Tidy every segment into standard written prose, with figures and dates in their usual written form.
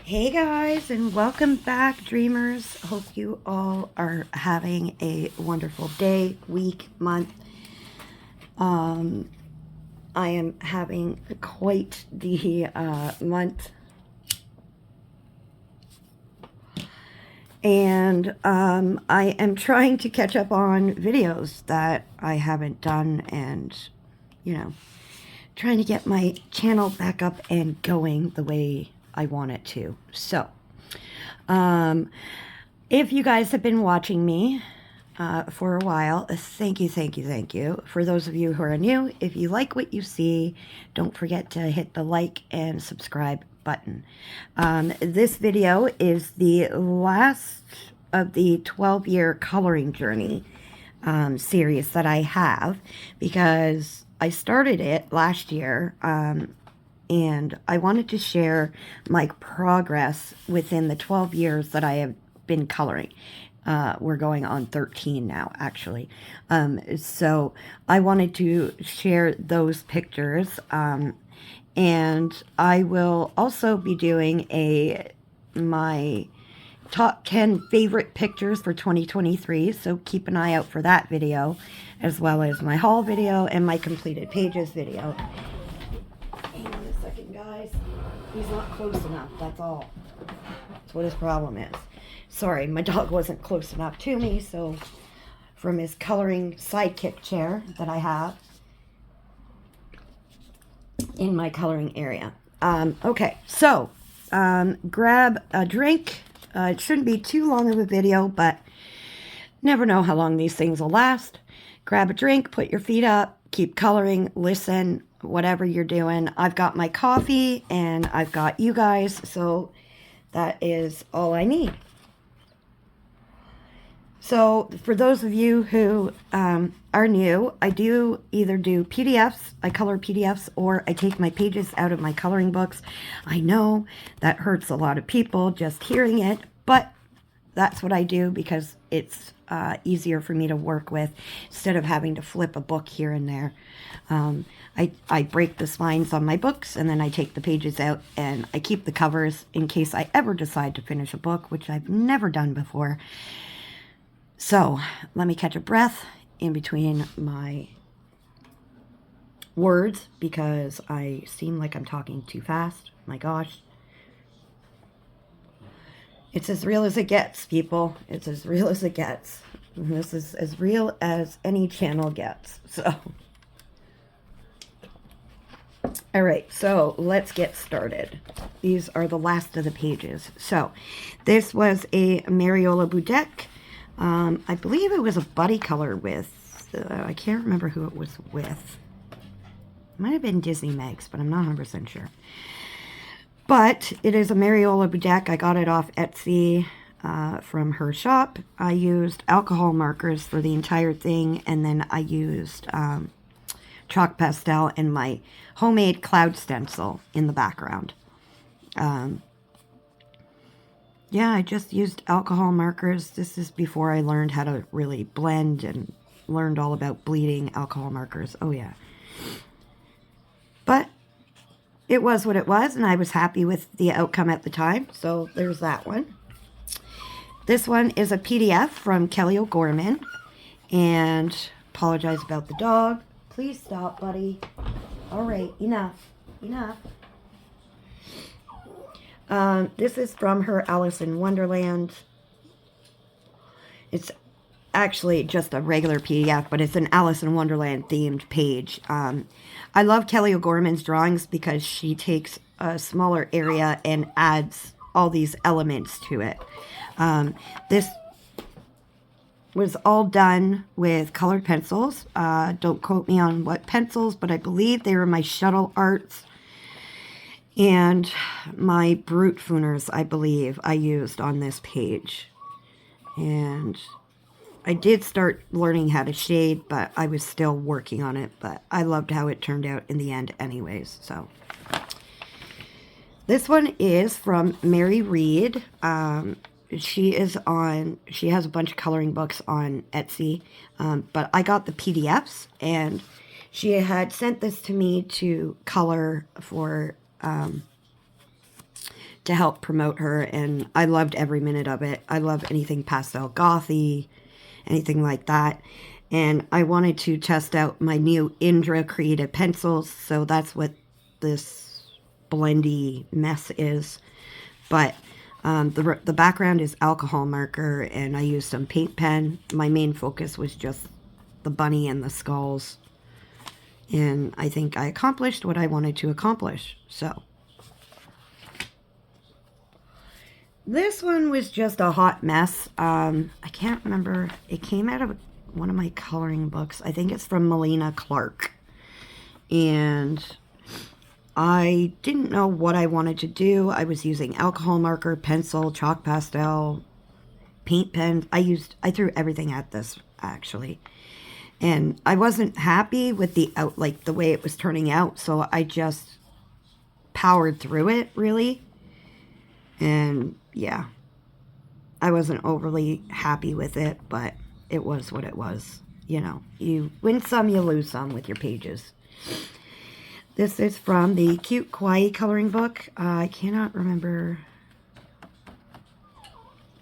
Hey guys, and welcome back, dreamers. Hope you all are having a wonderful day, week, month. I am having quite the month, and I am trying to catch up on videos that I haven't done, and trying to get my channel back up and going the way I want it to. So, if you guys have been watching me for a while, thank you, thank you, thank you. For those of you who are new, if you like what you see, don't forget to hit the like and subscribe button. This video is the last of the 12-year coloring journey series that I have, because I started it last year, and I wanted to share my progress within the 12 years that I have been coloring. We're going on 13 now, actually. So I wanted to share those pictures, and I will also be doing my top 10 favorite pictures for 2023, so keep an eye out for that video, as well as my haul video and my completed pages video. Hang on a second, guys. He's not close enough, that's all. That's what his problem is. Sorry, my dog wasn't close enough to me, so from his coloring sidekick chair that I have in my coloring area. Okay, so grab a drink. It shouldn't be too long of a video, but never know how long these things will last. Grab a drink, put your feet up, keep coloring, listen, whatever you're doing. I've got my coffee and I've got you guys, so that is all I need. So for those of you who are new, I do either do PDFs, I color PDFs, or I take my pages out of my coloring books. I know that hurts a lot of people just hearing it, but that's what I do because it's easier for me to work with instead of having to flip a book here and there. I break the spines on my books, and then I take the pages out and I keep the covers in case I ever decide to finish a book, which I've never done before. So let me catch a breath in between my words because I seem like I'm talking too fast. My gosh. It's as real as it gets, people. It's as real as it gets. And this is as real as any channel gets. So, all right, so let's get started. These are the last of the pages. So, this was a Mariola Budek. I believe it was a buddy color with, I can't remember who it was with. It might have been Disney Megs, but I'm not 100% sure. But it is a Mariola Budek. I got it off Etsy from her shop. I used alcohol markers for the entire thing, and then I used chalk pastel and my homemade cloud stencil in the background. Yeah, I just used alcohol markers. This is before I learned how to really blend and learned all about bleeding alcohol markers. Oh, yeah. But it was what it was, and I was happy with the outcome at the time. So there's that one. This one is a PDF from Kelly O'Gorman. And apologize about the dog. Please stop, buddy. All right, enough. Enough. This is from her Alice in Wonderland. It's actually just a regular PDF, but it's an Alice in Wonderland themed page. I love Kelly O'Gorman's drawings because she takes a smaller area and adds all these elements to it. This was all done with colored pencils. Don't quote me on what pencils, but I believe they were my Shuttle Arts and my Brute Fooners, I believe, I used on this page. And I did start learning how to shade, but I was still working on it. But I loved how it turned out in the end anyways. So this one is from Mary Reed. She has a bunch of coloring books on Etsy. But I got the PDFs, and she had sent this to me to color for to help promote her, and I loved every minute of it. I love anything pastel gothy, anything like that. And I wanted to test out my new Indra Creative pencils, so that's what this blendy mess is. But the background is alcohol marker, and I used some paint pen. My main focus was just the bunny and the skulls. And I think I accomplished what I wanted to accomplish. So this one was just a hot mess. I can't remember. It came out of one of my coloring books. I think it's from Melina Clark. And I didn't know what I wanted to do. I was using alcohol marker, pencil, chalk pastel, paint pen. I threw everything at this, actually. And I wasn't happy with the way it was turning out, so I just powered through it, really. And yeah, I wasn't overly happy with it, but it was what it was. You know, you win some, you lose some with your pages. This is from the Cute Kawaii coloring book. I cannot remember.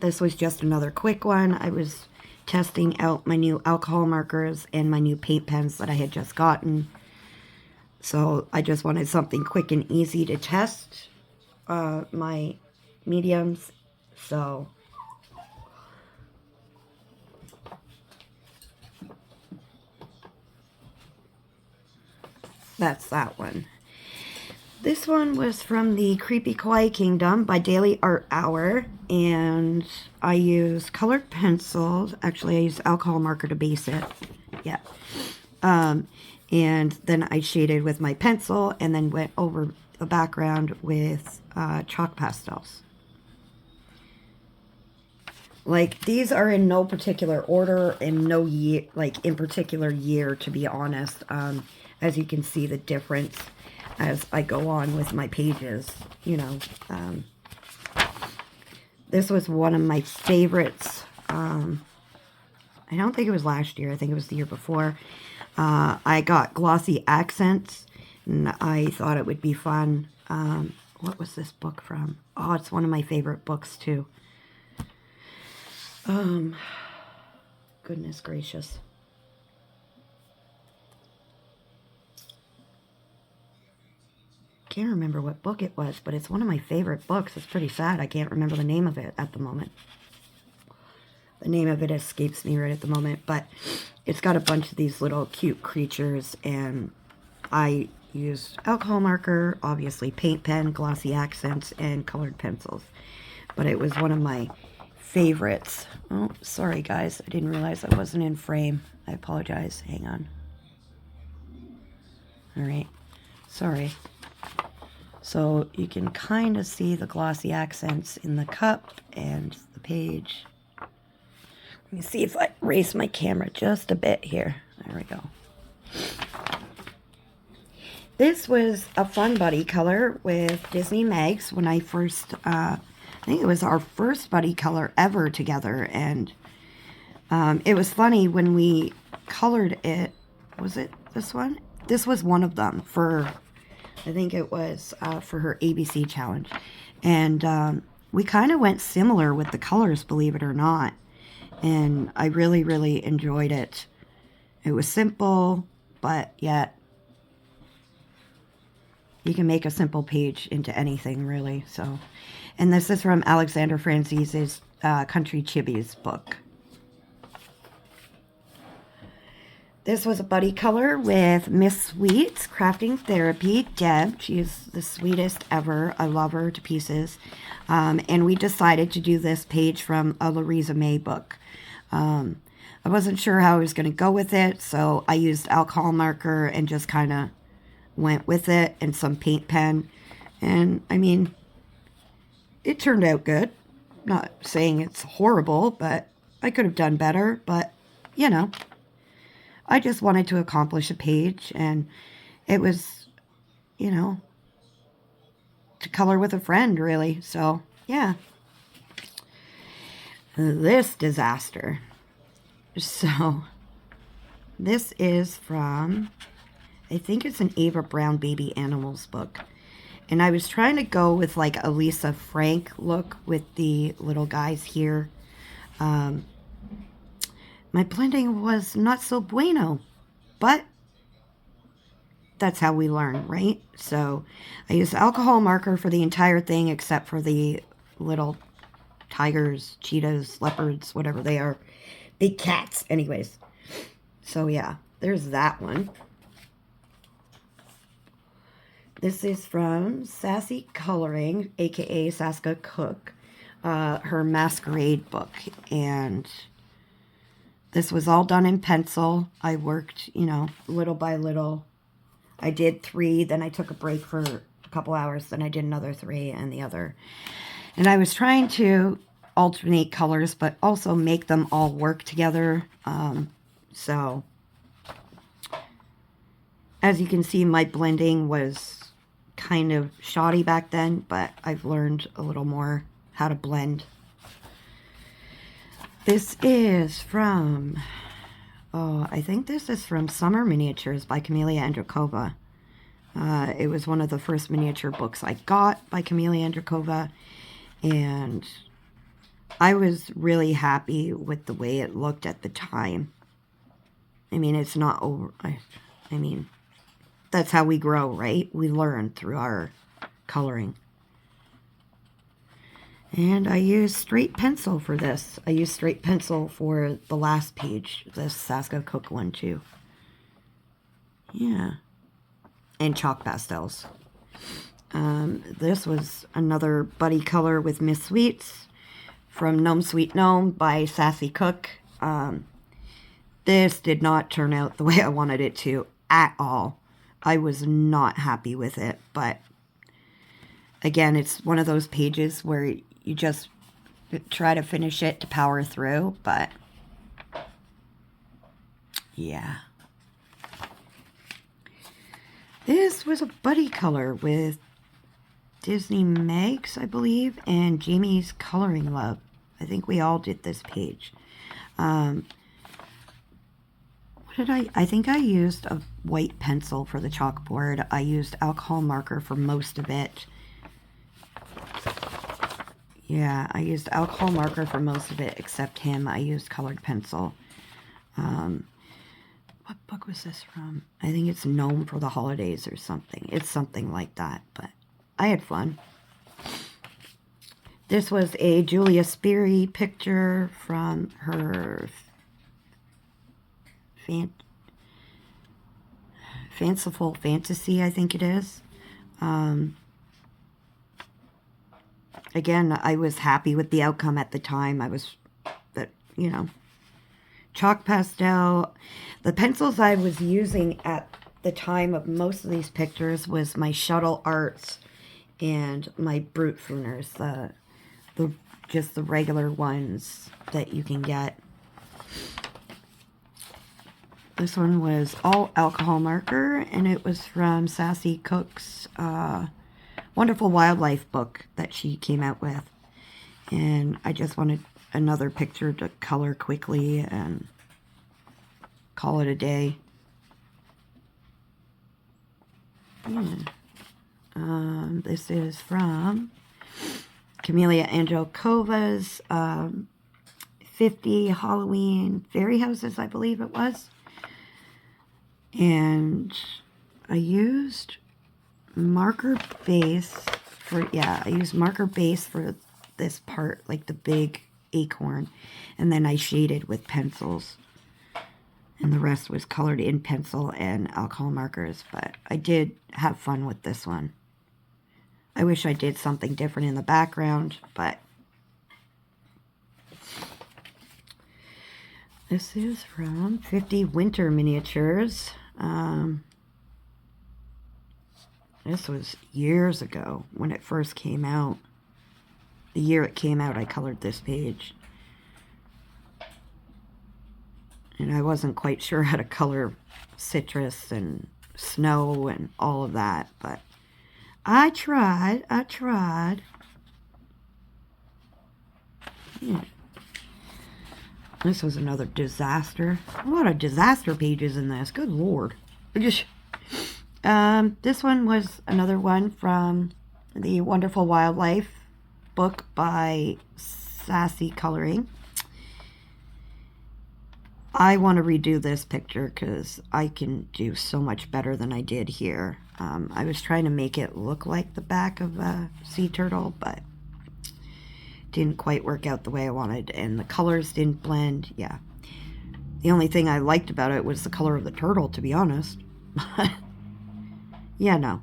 This was just another quick one. I was testing out my new alcohol markers and my new paint pens that I had just gotten. So I just wanted something quick and easy to test my mediums. So that's that one. This one was from the Creepy Kawaii Kingdom by Daily Art Hour, and I used colored pencils. Actually, I used alcohol marker to base it. Yeah. And then I shaded with my pencil and then went over the background with chalk pastels. Like, these are in no particular order and no year, like in particular year, to be honest. As you can see the difference as I go on with my pages, you know. This was one of my favorites. I don't think it was last year. I think it was the year before. I got glossy accents, and I thought it would be fun. What was this book from? Oh, it's one of my favorite books, too. Goodness gracious. Can't remember what book it was, but it's one of my favorite books. It's pretty sad. I can't remember the name of it at the moment. The name of it escapes me right at the moment, but it's got a bunch of these little cute creatures, and I used alcohol marker, obviously paint pen, glossy accents, and colored pencils. But it was one of my favorites. Oh, sorry guys, I didn't realize I wasn't in frame. I apologize. Hang on. All right, sorry. So you can kind of see the glossy accents in the cup and the page. Let me see if I raise my camera just a bit here. There we go. This was a fun buddy color with Disney Mags when I first, I think it was our first buddy color ever together. And it was funny when we colored it. Was it this one? This was one of them for, I think it was for her ABC challenge. And we kind of went similar with the colors, believe it or not. And I really, really enjoyed it. It was simple, but yet you can make a simple page into anything, really. So, and this is from Alexander Francis's Country Chibis book. This was a buddy color with Miss Sweet's Crafting Therapy, Deb. She is the sweetest ever. I love her to pieces. And we decided to do this page from a Louisa May book. I wasn't sure how I was going to go with it, so I used alcohol marker and just kind of went with it and some paint pen. And, I mean, it turned out good. Not saying it's horrible, but I could have done better. But, you know, I just wanted to accomplish a page, and it was, you know, to color with a friend, really. So, yeah. This disaster. So, this is from, I think it's an Ava Brown Baby Animals book. And I was trying to go with like a Lisa Frank look with the little guys here. My blending was not so bueno, but that's how we learn, right? So I used alcohol marker for the entire thing except for the little tigers, cheetahs, leopards, whatever they are. Big cats, anyways. So yeah, there's that one. This is from Sassy Coloring, aka Saska Cook, her Masquerade book. And this was all done in pencil. I worked, you know, little by little. I did 3, then I took a break for a couple hours, then I did another 3 and the other. And I was trying to alternate colors, but also make them all work together. So, as you can see, my blending was kind of shoddy back then, but I've learned a little more how to blend. This is from, I think this is from Summer Miniatures by Camelia Andrakova. It was one of the first miniature books I got by Camelia Andrakova, and I was really happy with the way it looked at the time. I mean, it's not over. I mean, that's how we grow, right? We learn through our coloring. And I used straight pencil for this. I used straight pencil for the last page, this Saska Cook one too. Yeah. And chalk pastels. This was another buddy color with Miss Sweets from Gnome Sweet Gnome by Sassy Cook. This did not turn out the way I wanted it to at all. I was not happy with it, but again, it's one of those pages where you just try to finish it to power through, but yeah. This was a buddy color with Disney Megs, I believe, and Jamie's Coloring Love. I think we all did this page. What did I think I used a white pencil for the chalkboard. I used alcohol marker for most of it. Yeah, I used alcohol marker for most of it, except him. I used colored pencil. What book was this from? I think it's Gnome for the Holidays or something. It's something like that, but I had fun. This was a Julia Sperry picture from her Fanciful Fantasy, I think it is. Again, I was happy with the outcome at the time. I was, you know, chalk pastel. The pencils I was using at the time of most of these pictures was my Shuttle Arts and my Brute Fooners, just the regular ones that you can get. This one was all alcohol marker, and it was from Sassy Cook's Wonderful Wildlife book that she came out with. And I just wanted another picture to color quickly and call it a day. Yeah. This is from Camelia Androkova's 50 Halloween Fairy Houses, I believe it was. And I used marker base for, I used marker base for this part, like the big acorn, and then I shaded with pencils, and the rest was colored in pencil and alcohol markers. But I did have fun with this one. I wish I did something different in the background, but this is from 50 Winter Miniatures. This was years ago when it first came out. The year it came out, I colored this page. And I wasn't quite sure how to color citrus and snow and all of that, but I tried. Yeah. This was another disaster. A lot of disaster pages in this. Good Lord. This one was another one from the Wonderful Wildlife book by Sassy Coloring. I want to redo this picture because I can do so much better than I did here. I was trying to make it look like the back of a sea turtle, but didn't quite work out the way I wanted, and the colors didn't blend. Yeah. The only thing I liked about it was the color of the turtle, to be honest. Yeah, no.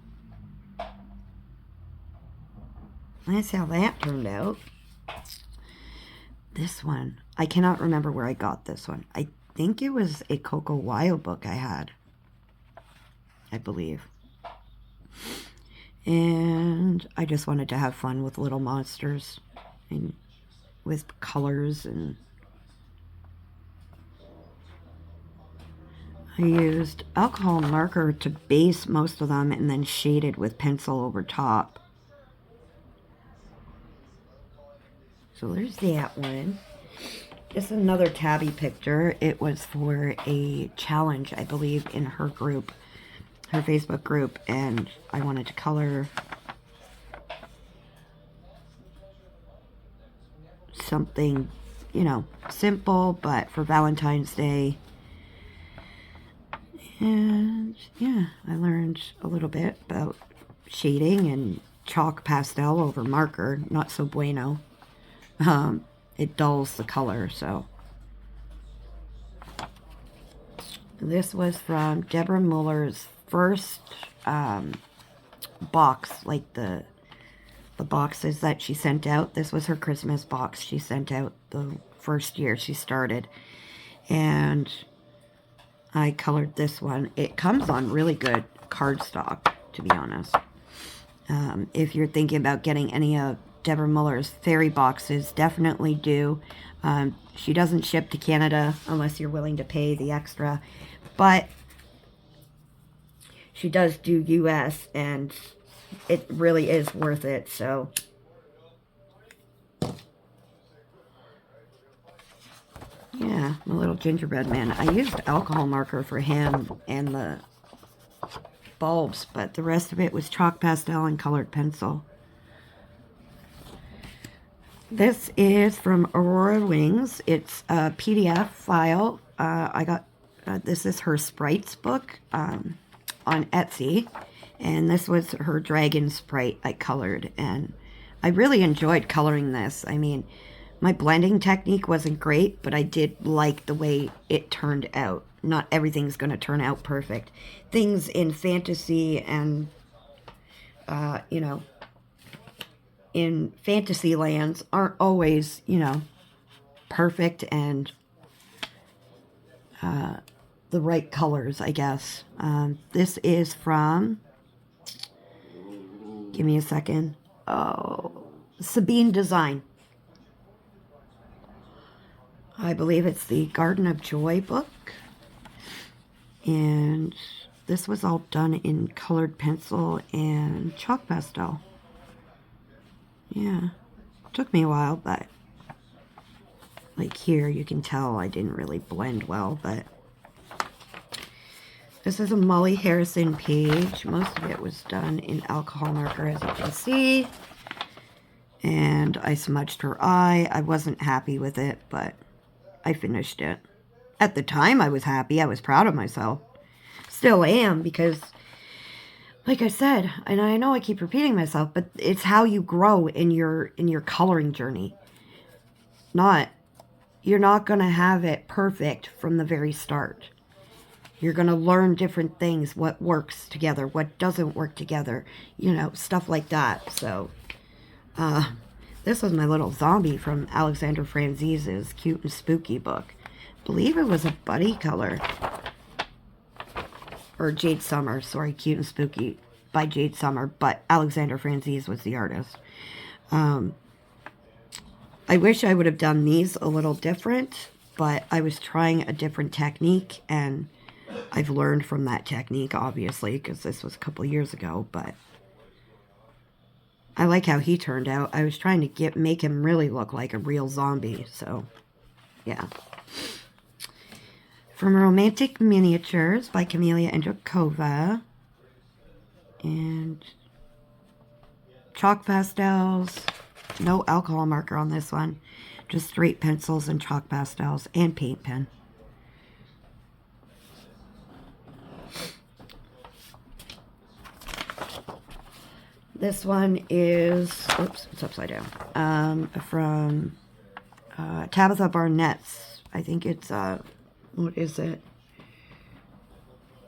That's how that turned out. This one, I cannot remember where I got this one. I think it was a Coco Wyo book I had, I believe. And I just wanted to have fun with little monsters and with colors, and I used alcohol marker to base most of them and then shaded with pencil over top. So there's that one. This is another Tabby picture. It was for a challenge, I believe, in her group, her Facebook group, and I wanted to color something, you know, simple, but for Valentine's Day. And yeah, I learned a little bit about shading and chalk pastel over marker. Not so bueno. It dulls the color, so. This was from Deborah Muller's first box, like the boxes that she sent out. This was her Christmas box she sent out the first year she started. And I colored this one. It comes on really good cardstock, to be honest. If you're thinking about getting any of Deborah Muller's fairy boxes, definitely do. She doesn't ship to Canada unless you're willing to pay the extra, but she does do US, and it really is worth it. So yeah, my little gingerbread man. I used alcohol marker for him and the bulbs, but the rest of it was chalk pastel and colored pencil. This is from Aurora Wings. It's a PDF file. I got, this is her Sprites book on Etsy. And this was her dragon sprite I colored. And I really enjoyed coloring this. I mean, my blending technique wasn't great, but I did like the way it turned out. Not everything's going to turn out perfect. Things in fantasy and, you know, in fantasy lands aren't always, you know, perfect and the right colors, I guess. This is from, give me a second. Oh, Sabine Design. I believe it's the Garden of Joy book. And this was all done in colored pencil and chalk pastel. Yeah, took me a while, but like here you can tell I didn't really blend well, but this is a Molly Harrison page. Most of it was done in alcohol marker, as you can see. And I smudged her eye. I wasn't happy with it, but I finished it. At the time I was happy. I was proud of myself. Still am, because like I said, and I know I keep repeating myself, but it's how you grow in your coloring journey. You're not going to have it perfect from the very start. You're going to learn different things, what works together, what doesn't work together, you know, stuff like that. So, this was my little zombie from Alexander Franzise's Cute and Spooky book. I believe it was a buddy color. Or Jade Summer, sorry, Cute and Spooky by Jade Summer, but Alexander Franzese was the artist. I wish I would have done these a little different, but I was trying a different technique, and I've learned from that technique, obviously, because this was a couple years ago, but I like how he turned out. I was trying to make him really look like a real zombie, so yeah. From Romantic Miniatures by Camelia Andrakova. And chalk pastels. No alcohol marker on this one. Just straight pencils and chalk pastels and paint pen. This one is, oops, it's upside down, from Tabitha Barnett's. I think it's, what is it?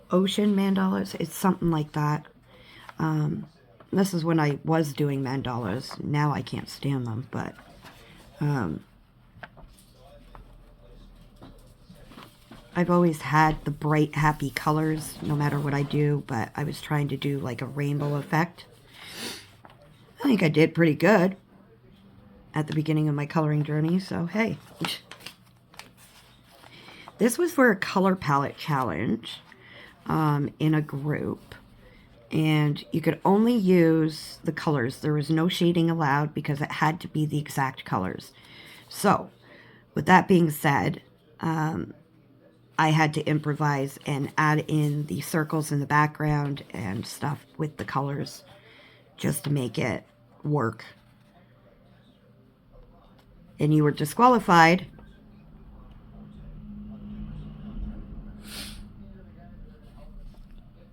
Ocean mandalas? It's something like that. This is when I was doing mandalas. Now I can't stand them, but I've always had the bright, happy colors no matter what I do, but I was trying to do like a rainbow effect. I think I did pretty good at the beginning of my coloring journey, so hey. This was for a color palette challenge in a group, and you could only use the colors. There was no shading allowed because it had to be the exact colors. So, with that being said, I had to improvise and add in the circles in the background and stuff with the colors just to make it work. And you were disqualified.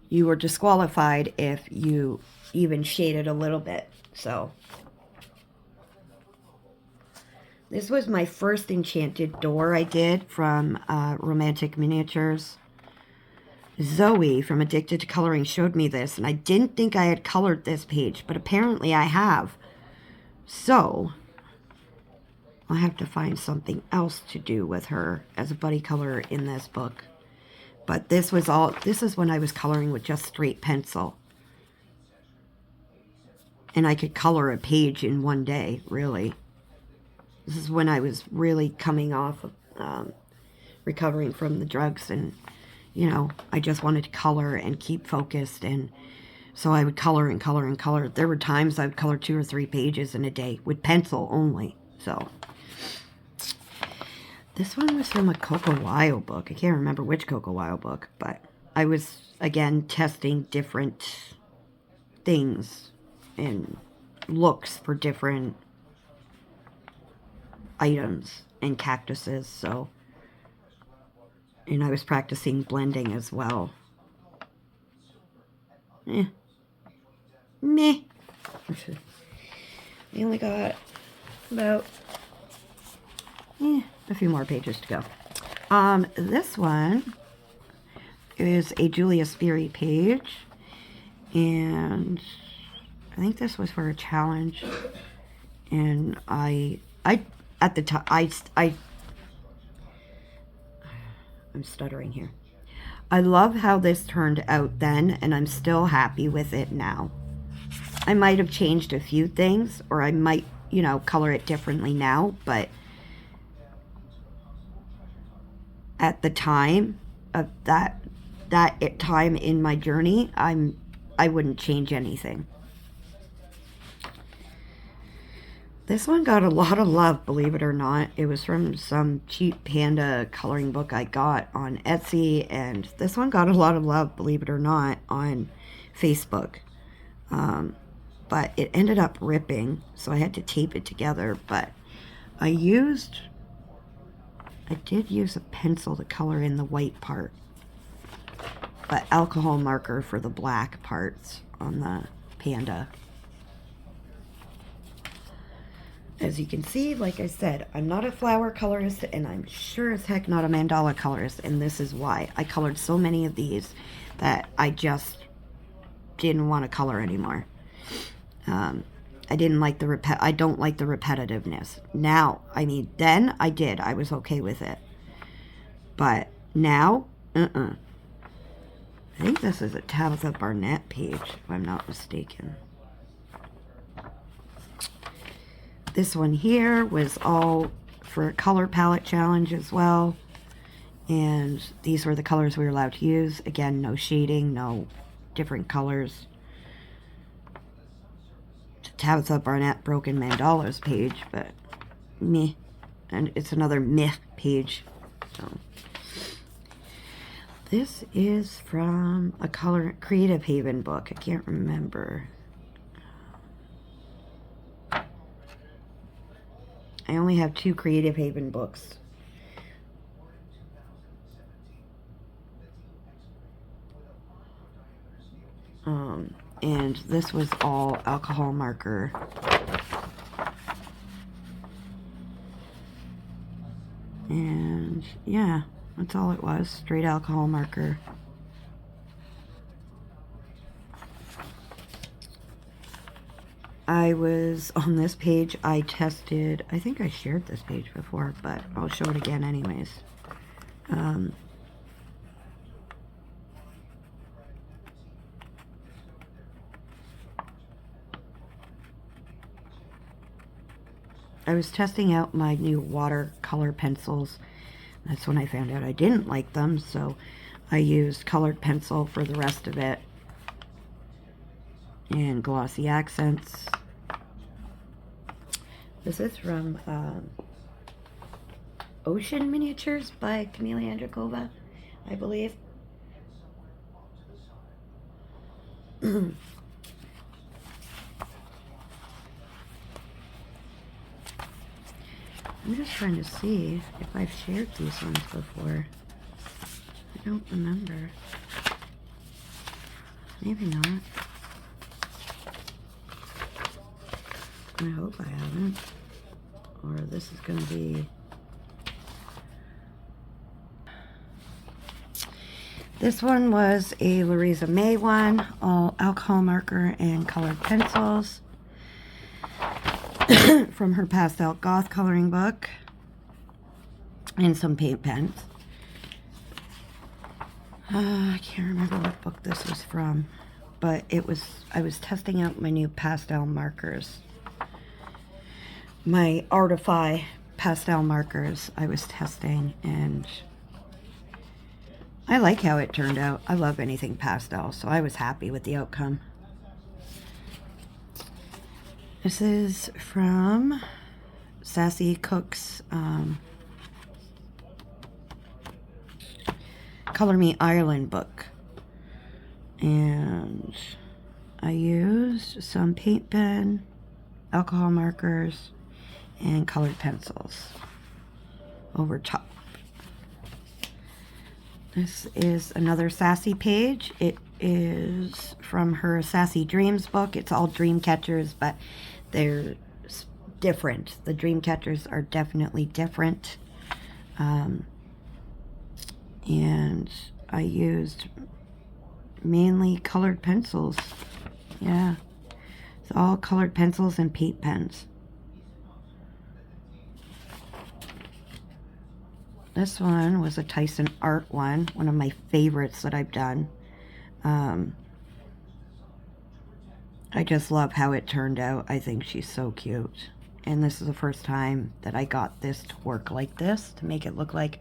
You were disqualified if you even shaded a little bit. So this was my first enchanted door I did from Romantic Miniatures. Zoe from Addicted to Coloring showed me this, and I didn't think I had colored this page, but apparently I have. So I'll have to find something else to do with her as a buddy colorer in this book. But this is when I was coloring with just straight pencil. And I could color a page in one day, really. This is when I was really coming off of recovering from the drugs, and, you know, I just wanted to color and keep focused, and so I would color and color and color. There were times I would color 2 or 3 pages in a day with pencil only, so. This one was from a Coco Wile book. I can't remember which Coco Wile book, but I was, again, testing different things and looks for different items and cactuses, so. And I was practicing blending as well. Meh. We only got about a few more pages to go. This one is a Julia Sperry page, and I think this was for a challenge. And I at the time I'm stuttering here. I love how this turned out then, and I'm still happy with it now. I might have changed a few things, or I might, you know, color it differently now, but at the time of that time in my journey, I wouldn't change anything. This one got a lot of love, believe it or not. It was from some cheap panda coloring book I got on Etsy, and this one got a lot of love, believe it or not, on Facebook. But it ended up ripping, so I had to tape it together. But I did use a pencil to color in the white part, but alcohol marker for the black parts on the panda. As you can see, like I said, I'm not a flower colorist, and I'm sure as heck not a mandala colorist, and this is why. I colored so many of these that I just didn't want to color anymore. I didn't like I don't like the repetitiveness. Now, I mean, then I did. I was okay with it. But now, I think this is a Tabitha Barnett page, if I'm not mistaken. This one here was all for a color palette challenge as well. And these were the colors we were allowed to use. Again, no shading, no different colors. Tabitha Barnett Broken Mandalas page, but meh. And it's another meh page. So This is from a Creative Haven book. I can't remember. I only have 2 Creative Haven books. And this was all alcohol marker. And yeah, that's all it was, straight alcohol marker. I was on this page, I tested, I think I shared this page before, but I'll show it again anyways. I was testing out my new watercolor pencils. That's when I found out I didn't like them, so I used colored pencil for the rest of it. And glossy accents. This is from Ocean Miniatures by Camelia Andrakova, I believe. I'm just trying to see if I've shared these ones before. I don't remember. Maybe not. I hope I haven't. Or this is going to be... This one was a Louisa May one, all alcohol marker and colored pencils. From her Pastel Goth coloring book. And some paint pens. I can't remember what book this was from. But I was testing out my new pastel markers. My Artify pastel markers I was testing, and I like how it turned out. I love anything pastel, so I was happy with the outcome. This is from Sassy Cook's Color Me Ireland book. And I used some paint pen, alcohol markers, and colored pencils over top. This is another Sassy page. It is from her Sassy Dreams book. It's all dream catchers, but they're different. The dream catchers are definitely different. And I used mainly colored pencils. Yeah. It's all colored pencils and paint pens. This one was a Tyson Art one of my favorites that I've done. I just love how it turned out. I think she's so cute. And this is the first time that I got this to work like this, to make it look like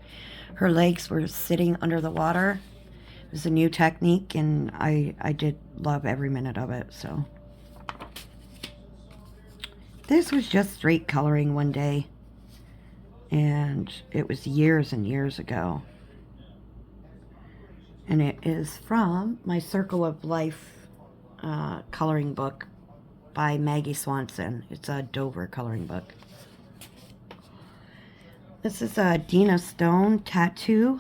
her legs were sitting under the water. It was a new technique, and I did love every minute of it, so. This was just straight coloring one day. And it was years and years ago. And it is from my Circle of Life coloring book by Maggie Swanson. It's a Dover coloring book. This is a Dina Stone tattoo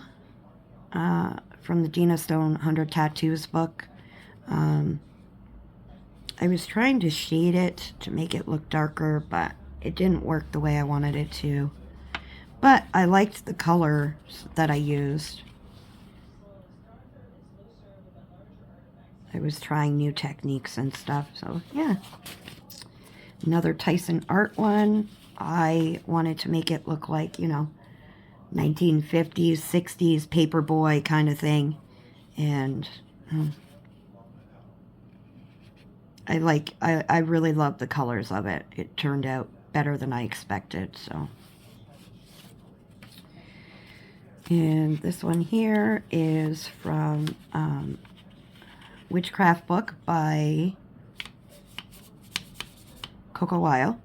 from the Dina Stone 100 Tattoos book. I was trying to shade it to make it look darker, but it didn't work the way I wanted it to. But I liked the colors that I used. I was trying new techniques and stuff, so yeah. Another Tyson Art one. I wanted to make it look like, you know, 1950s, 60s paperboy kind of thing. And I really love the colors of it. It turned out better than I expected, so. And this one here is from Witchcraft book by Coco Weil.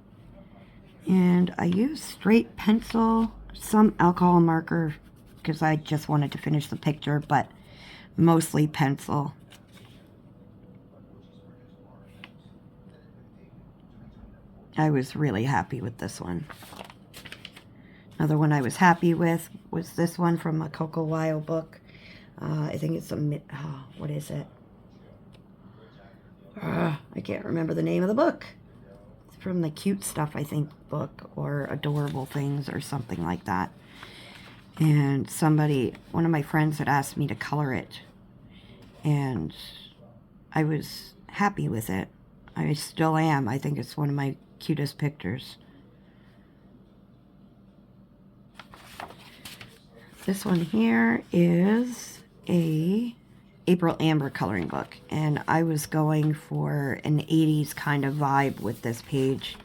And I used straight pencil, some alcohol marker, because I just wanted to finish the picture, but mostly pencil. I was really happy with this one. Another one I was happy with was this one from a Coco Weil book. I think it's what is it? I can't remember the name of the book. It's from the Cute Stuff, I think, book, or Adorable Things, or something like that. And one of my friends had asked me to color it, and I was happy with it. I still am. I think it's one of my cutest pictures. This one here is a April Amber coloring book, and I was going for an 80s kind of vibe with this page.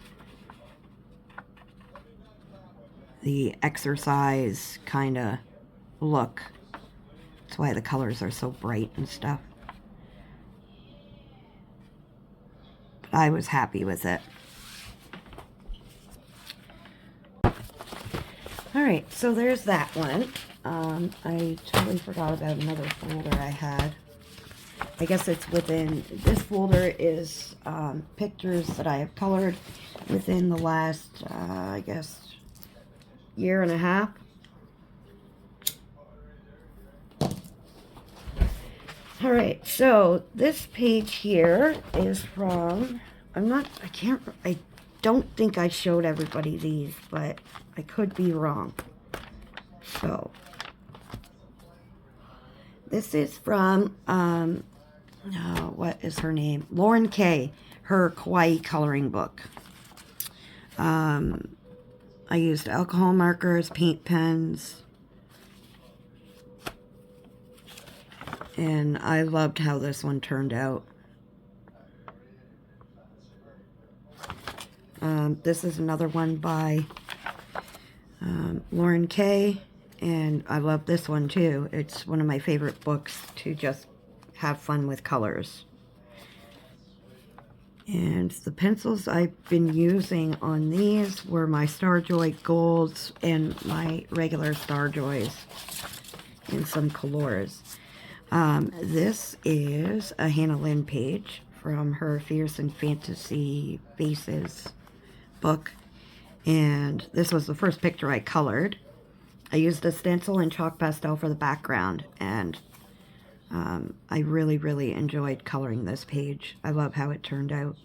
The exercise kind of look. That's why the colors are so bright and stuff. But I was happy with it. Alright, so there's that one. I totally forgot about another folder I had. I guess it's within, this folder is pictures that I have colored within the last, I guess, year and a half. Alright, so this page here is from, I don't think I showed everybody these, but I could be wrong. So, this is from, what is her name? Lauren Kay, her kawaii coloring book. I used alcohol markers, paint pens, and I loved how this one turned out. This is another one by Lauren Kay, and I love this one too. It's one of my favorite books to just have fun with colors. And the pencils I've been using on these were my Starjoy Golds and my regular Starjoys and some colors. This is a Hannah Lynn page from her Fierce and Fantasy Bases book. And this was the first picture I colored. I used a stencil and chalk pastel for the background, and I really, really enjoyed coloring this page. I love how it turned out.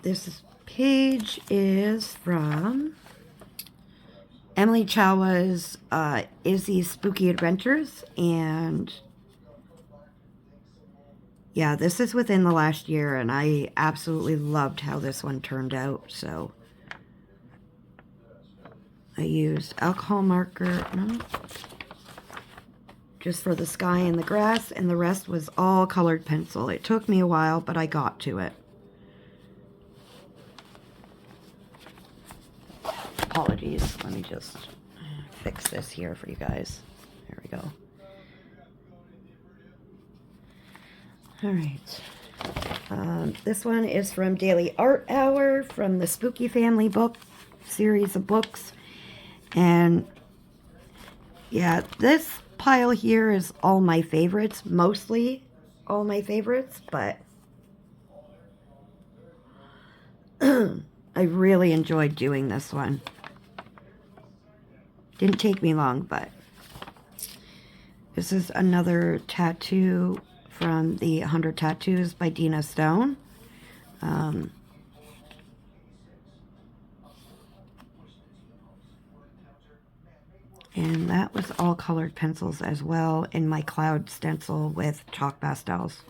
This page is from Emily Chawa's Izzy's Spooky Adventures, and yeah, this is within the last year, and I absolutely loved how this one turned out. So I used alcohol marker, just for the sky and the grass, and the rest was all colored pencil. It took me a while, but I got to it. Apologies, let me just fix this here for you guys. There we go. Alright, this one is from Daily Art Hour, from the Spooky Family book series of books. And yeah, this pile here is all my favorites, mostly all my favorites, but I really enjoyed doing this one. Didn't take me long, but this is another tattoo from the 100 Tattoos by Dina Stone. And that was all colored pencils as well in my cloud stencil with chalk pastels.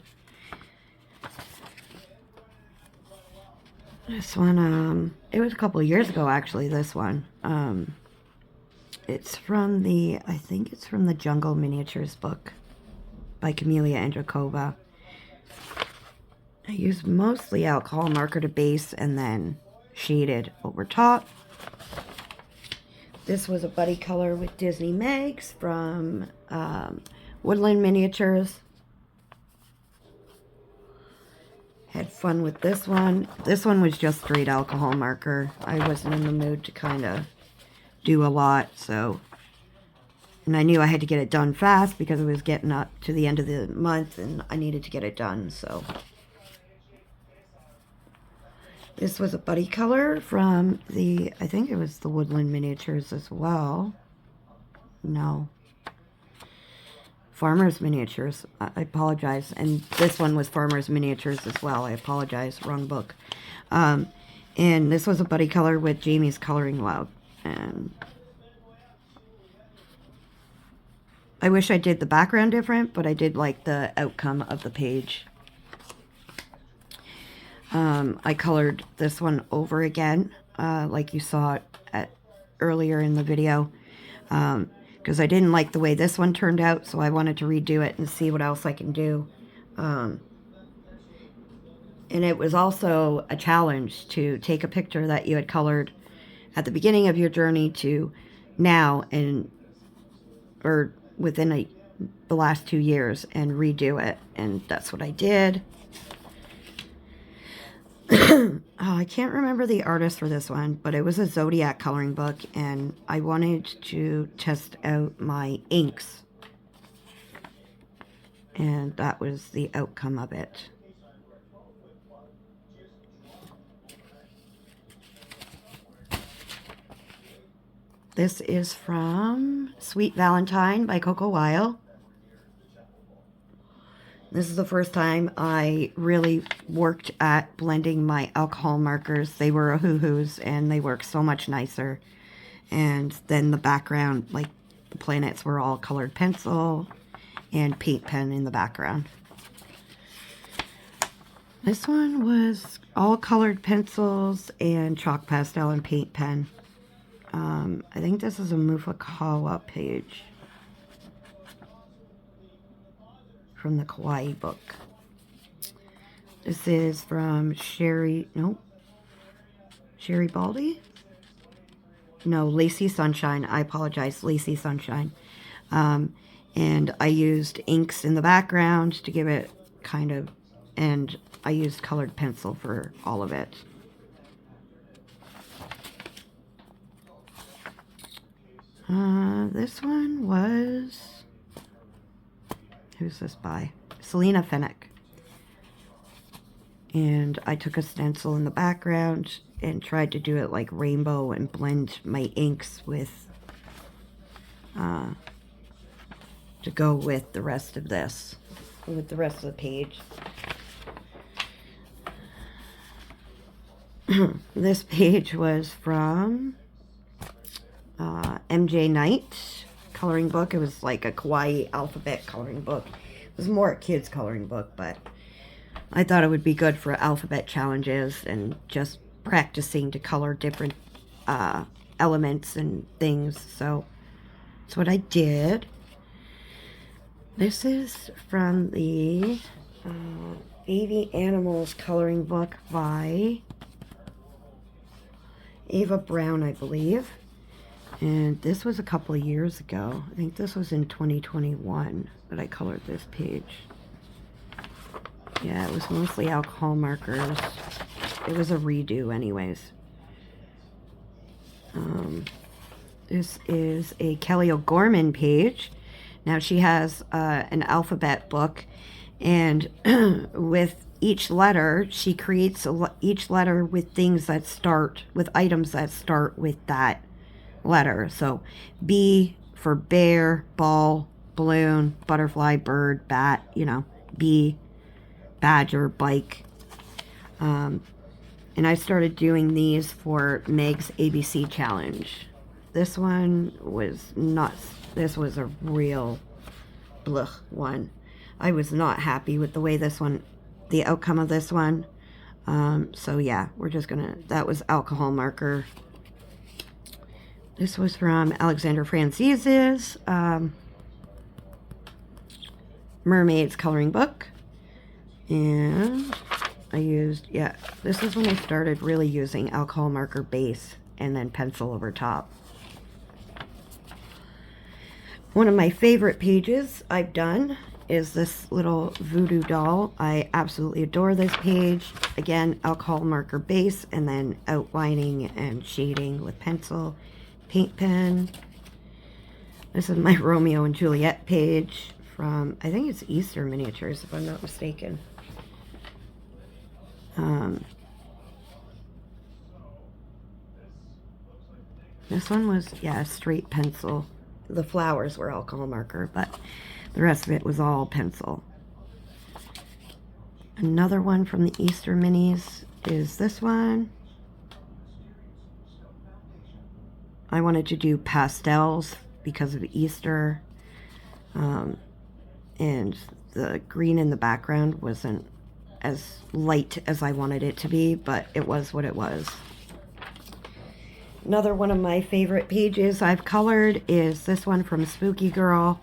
This one, it was a couple of years ago actually, this one. It's from I think it's from the Jungle Miniatures book by Camelia Andrakova. I used mostly alcohol marker to base and then shaded over top. This was a buddy color with Disney Mags from Woodland Miniatures. Had fun with this one. This one was just straight alcohol marker. I wasn't in the mood to kind of do a lot, so And I knew I had to get it done fast because it was getting up to the end of the month and I needed to get it done. So this was a buddy color from the, I think it was the Woodland Miniatures as well. No. Farmers Miniatures. I apologize. And this one was Farmers Miniatures as well. I apologize. Wrong book. And this was a buddy color with Jamie's Coloring Loud. And I wish I did the background different, but I did like the outcome of the page. I colored this one over again, like you saw it earlier in the video, because I didn't like the way this one turned out, so I wanted to redo it and see what else I can do. And it was also a challenge to take a picture that you had colored at the beginning of your journey to now, or within the last 2 years, and redo it. And that's what I did. I can't remember the artist for this one, but it was a Zodiac coloring book, and I wanted to test out my inks. And that was the outcome of it. This is from Sweet Valentine by Coco Weil. This is the first time I really worked at blending my alcohol markers. They were Ohuhus and they work so much nicer. And then the background, like the planets, were all colored pencil and paint pen in the background. This one was all colored pencils and chalk pastel and paint pen. I think this is a Mufakawa page from the Kawaii book. This is from Sherry Baldy? No, Lacey Sunshine. I apologize, Lacey Sunshine. And I used inks in the background to give it kind of, and I used colored pencil for all of it. This one was, who's this by? Selena Fennick. And I took a stencil in the background and tried to do it like rainbow and blend my inks with, to go with the rest of this, with the rest of the page. This page was from MJ Knight coloring book. It was like a kawaii alphabet coloring book. It was more a kid's coloring book, but I thought it would be good for alphabet challenges and just practicing to color different elements and things. So that's what I did. This is from the Baby Animals coloring book by Ava Brown, I believe. And this was a couple of years ago. I think this was in 2021 that I colored this page. Yeah, it was mostly alcohol markers. It was a redo anyways. This is a Kelly O'Gorman page. Now she has an alphabet book, and with each letter, she creates each letter with things that start, with items that start with that letter. So B for bear, ball, balloon, butterfly, bird, bat, you know, bee, badger, bike. And I started doing these for Meg's ABC challenge. This one was nuts. This was a real blech one. I was not happy with the way this one, the outcome of this one. So yeah, we're just gonna, that was alcohol marker. This was from Alexander Francise's Mermaids coloring book. And I used, yeah, this is when I started really using alcohol marker base and then pencil over top. One of my favorite pages I've done is this little voodoo doll. I absolutely adore this page. Again, alcohol marker base and then outlining and shading with pencil, paint pen. This is my Romeo and Juliet page from, I think it's Easter Miniatures, if I'm not mistaken. This one was, yeah, straight pencil. The flowers were alcohol marker, but the rest of it was all pencil. Another one from the Easter Minis is this one. I wanted to do pastels because of Easter. And the green in the background wasn't as light as I wanted it to be, but it was what it was. Another one of my favorite pages I've colored is this one from Spooky Girl.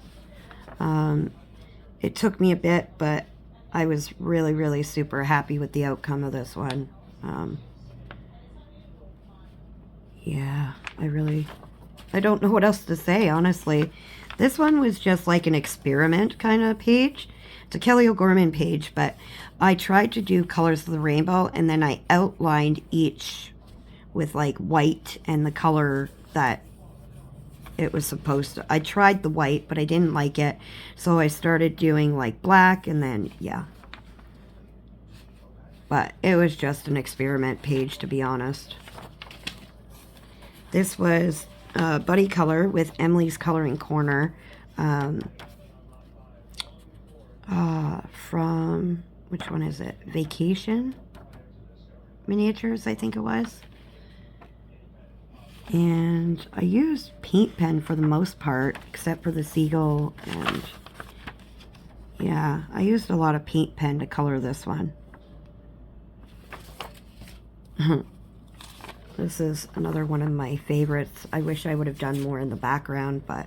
It took me a bit, but I was really, really super happy with the outcome of this one. Yeah, I don't know what else to say, honestly. This one was just like an experiment kind of page. It's a Kelly O'Gorman page, but I tried to do colors of the rainbow, and then I outlined each with like white and the color that it was supposed to. I tried the white, but I didn't like it, so I started doing like black, and then, yeah. But it was just an experiment page, to be honest. This was Buddy Color with Emily's Coloring Corner. From, which one is it? Vacation Miniatures, I think it was. And I used paint pen for the most part, except for the seagull, and yeah, I used a lot of paint pen to color this one. This is another one of my favorites. I wish I would have done more in the background, but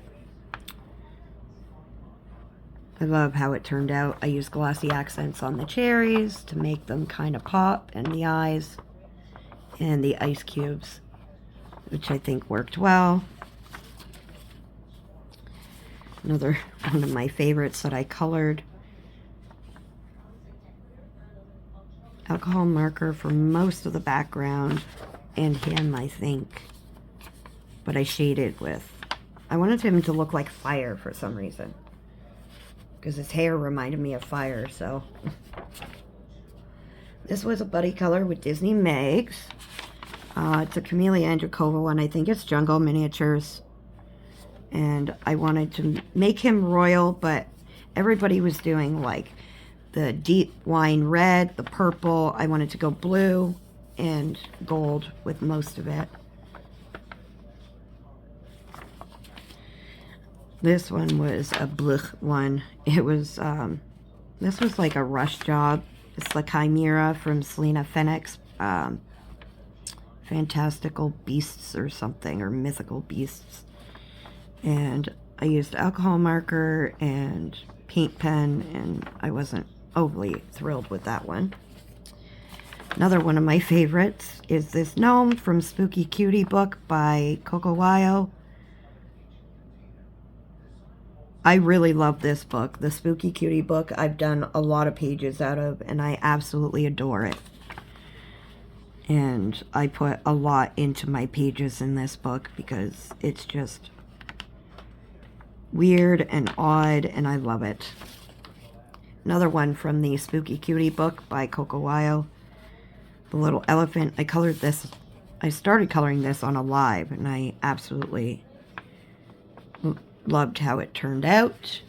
I love how it turned out. I used glossy accents on the cherries to make them kind of pop, and the eyes, and the ice cubes, which I think worked well. Another one of my favorites that I colored. Alcohol marker for most of the background, and him, I think. But I shaded with, I wanted him to look like fire for some reason, because his hair reminded me of fire, so. This was a Buddy Color with Disney Megs. It's a Camelia Andrakova one. I think it's Jungle Miniatures. And I wanted to make him royal, but everybody was doing like the deep wine red, the purple. I wanted to go blue and gold with most of it. This one was a blech one. It was, this was like a rush job. It's the Chimera from Selena Fenix. Fantastical Beasts or something, or Mythical Beasts. And I used alcohol marker and paint pen, and I wasn't overly thrilled with that one. Another one of my favorites is this gnome from Spooky Cutie book by Coco Wyo. I really love this book, the Spooky Cutie book. I've done a lot of pages out of, and I absolutely adore it. And I put a lot into my pages in this book because it's just weird and odd, and I love it. Another one from the Spooky Cutie book by Coco Wyo. The little elephant. I colored this. I started coloring this on a live, and I absolutely loved how it turned out.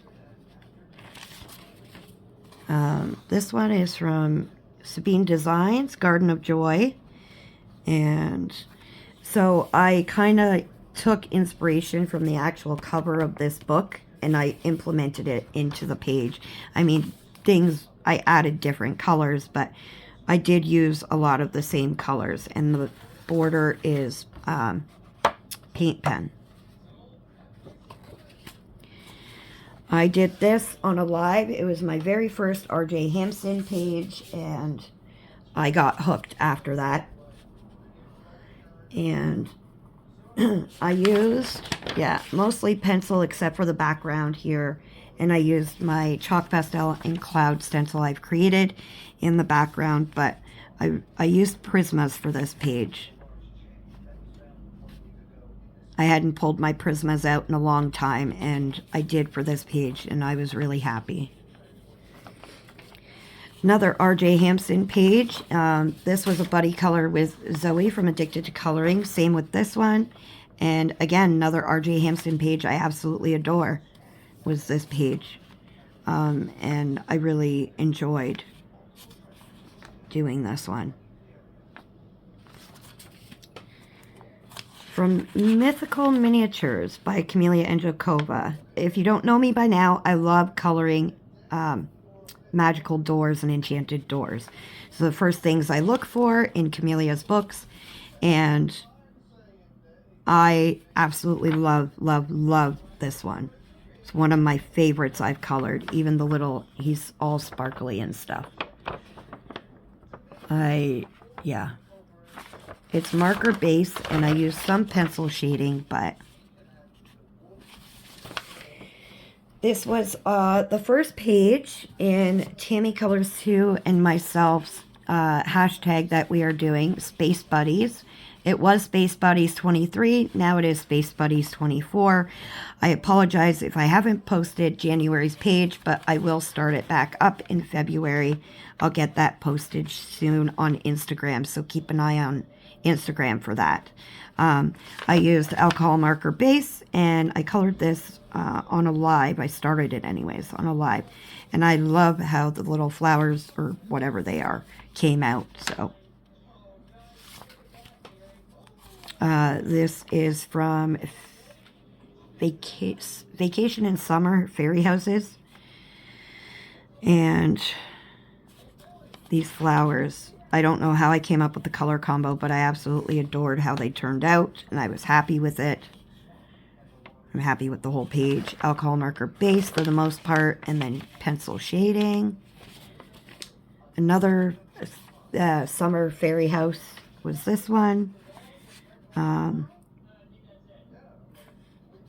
This one is from Sabine Designs, Garden of Joy. And so I kind of took inspiration from the actual cover of this book, and I implemented it into the page. I mean, I added different colors, but I did use a lot of the same colors, and the border is paint pen. I did this on a live. It was my very first RJ Hampson page, and I got hooked after that. And I used, mostly pencil except for the background here. And I used my chalk pastel and cloud stencil I've created in the background, but I used Prismas for this page. I hadn't pulled my Prismas out in a long time, and I did for this page, and I was really happy. Another RJ Hampson page. This was a buddy color with Zoe from Addicted to Coloring. Same with this one. And again, another RJ Hampson page I absolutely adore was this page. And I really enjoyed doing this one. From Mythical Miniatures by Camelia Angelkova. If you don't know me by now, I love coloring magical doors and enchanted doors. So the first things I look for in Camelia's books, and I absolutely love this one. It's one of my favorites I've colored. Even the little, he's all sparkly and stuff. Yeah. It's marker base, and I use some pencil shading, but this was the first page in Tammy Colors 2 and myself's hashtag that we are doing, Space Buddies. It was Space Buddies 23, now it is Space Buddies 24. I apologize if I haven't posted January's page, but I will start it back up in February. I'll get that posted soon on Instagram, so keep an eye on Instagram for that. I used alcohol marker base, and I colored this on a live. I started it anyways on a live, and I love how the little flowers, or whatever they are, came out. So this is from Vacation in Summer Fairy Houses, and these flowers, I don't know how I came up with the color combo, but I absolutely adored how they turned out, and I was happy with it. I'm happy with the whole page. Alcohol marker base for the most part, and then pencil shading. Another summer fairy house was this one.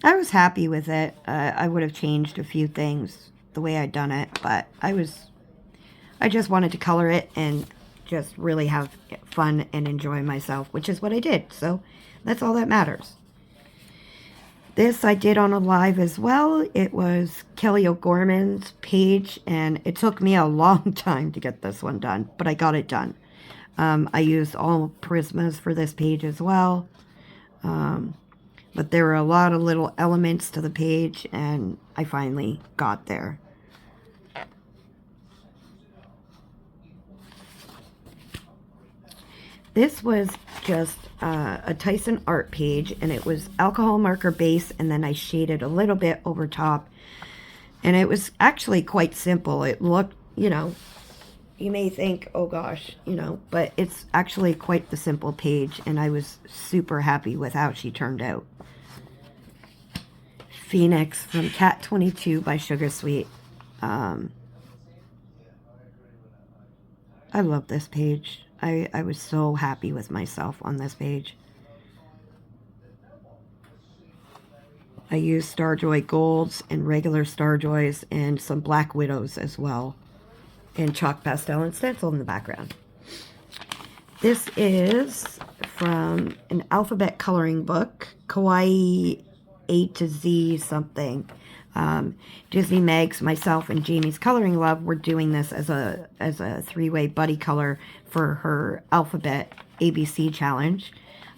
I was happy with it. I would have changed a few things the way I'd done it, but I just wanted to color it and just really have fun and enjoy myself, which is what I did. So that's all that matters. This I did on a live as well. It was Kelly O'Gorman's page, and it took me a long time to get this one done, but I got it done. I used all Prismas for this page as well. But there were a lot of little elements to the page, and I finally got there. This was just a Tyson art page, and it was alcohol marker base, and then I shaded a little bit over top. And it was actually quite simple. It looked, you know, you may think, oh gosh, you know, but it's actually quite the simple page, and I was super happy with how she turned out. Phoenix from Cat 22 by Sugar Sweet. I love this page. I was so happy with myself on this page. I used Starjoy Golds and regular Starjoys and some Black Widows as well. And chalk pastel and stencil in the background. This is from an alphabet coloring book, Kawaii A to Z something. Disney Megs, myself, and Jamie's Coloring Love were doing this as a three-way buddy color for her alphabet ABC challenge.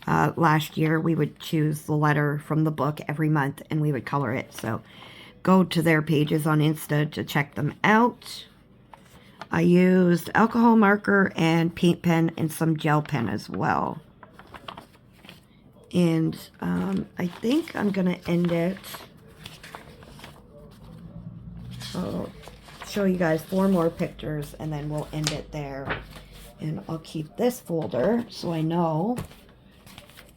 Last year, we would choose the letter from the book every month, and we would color it. So go to their pages on Insta to check them out. I used alcohol marker and paint pen and some gel pen as well. And I think I'm going to end it. I'll show you guys 4 more pictures, and then we'll end it there. And I'll keep this folder so I know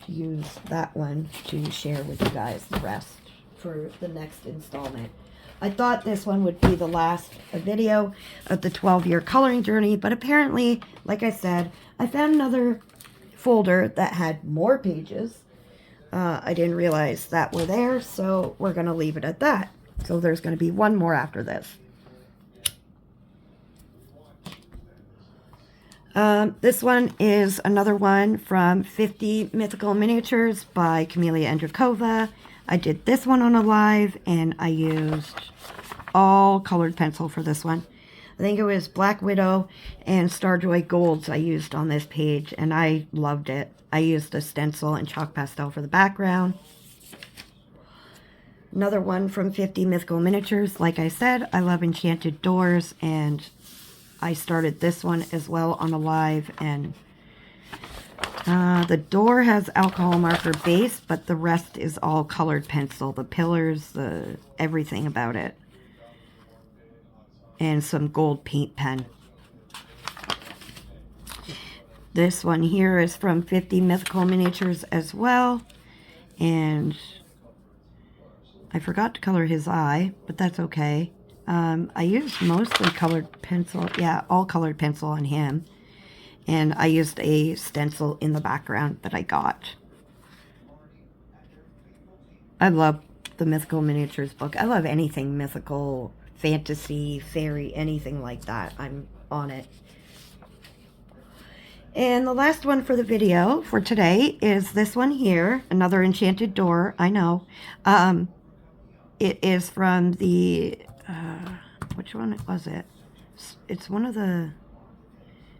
to use that one to share with you guys the rest for the next installment. I thought this one would be the last video of the 12-year coloring journey, but apparently, like I said, I found another folder that had more pages. I didn't realize that were there, so we're going to leave it at that. So there's going to be one more after this. This one is another one from 50 Mythical Miniatures by Camelia Andrakova. I did this one on a live, and I used all colored pencil for this one. I think it was Black Widow and Starjoy Golds I used on this page, and I loved it. I used a stencil and chalk pastel for the background. Another one from 50 Mythical Miniatures. Like I said, I love Enchanted Doors, and I started this one as well on a live, and the door has alcohol marker base, but the rest is all colored pencil. The pillars, everything about it. And some gold paint pen. This one here is from 50 Mythical Miniatures as well. And I forgot to color his eye, but that's okay. I used mostly colored pencil. Yeah, all colored pencil on him. And I used a stencil in the background that I got. I love the Mythical Miniatures book. I love anything mythical, fantasy, fairy, anything like that. I'm on it. And the last one for the video for today is this one here. Another Enchanted Door. I know. It is from the... which one was it? It's one of the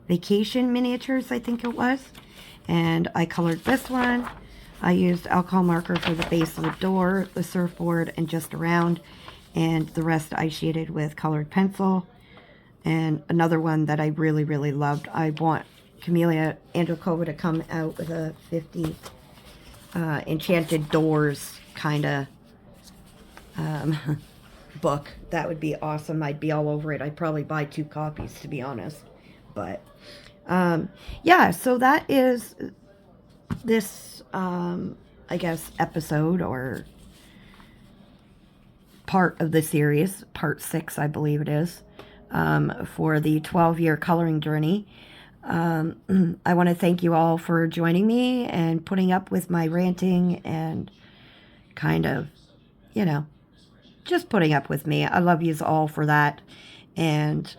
Vacation Miniatures, I think it was. And I colored this one. I used alcohol marker for the base of the door, the surfboard, and just around. And the rest I shaded with colored pencil. And another one that I really, really loved. I want Camelia Andrakova to come out with a 50 Enchanted Doors kind of book. That would be awesome. I'd be all over it. I'd probably buy 2 copies, to be honest. But yeah, so that is this I guess episode or part of the series, part 6 I believe it is, for the 12-year coloring journey. I want to thank you all for joining me and putting up with my ranting and kind of, you know, just putting up with me. I love yous all for that. And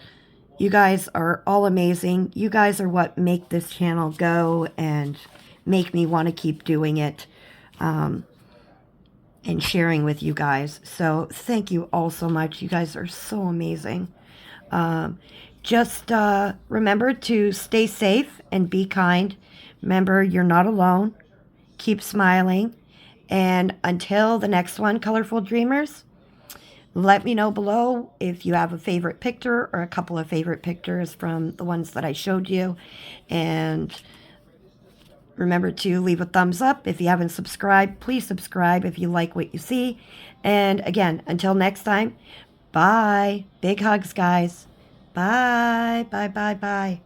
you guys are all amazing. You guys are what make this channel go and make me want to keep doing it and sharing with you guys. So thank you all so much. You guys are so amazing. Just remember to stay safe and be kind. Remember, you're not alone. Keep smiling. And until the next one, Colorful Dreamers, let me know below if you have a favorite picture or a couple of favorite pictures from the ones that I showed you. And remember to leave a thumbs up. If you haven't subscribed, please subscribe if you like what you see. And again, until next time, bye. Big hugs, guys. Bye, bye, bye, bye.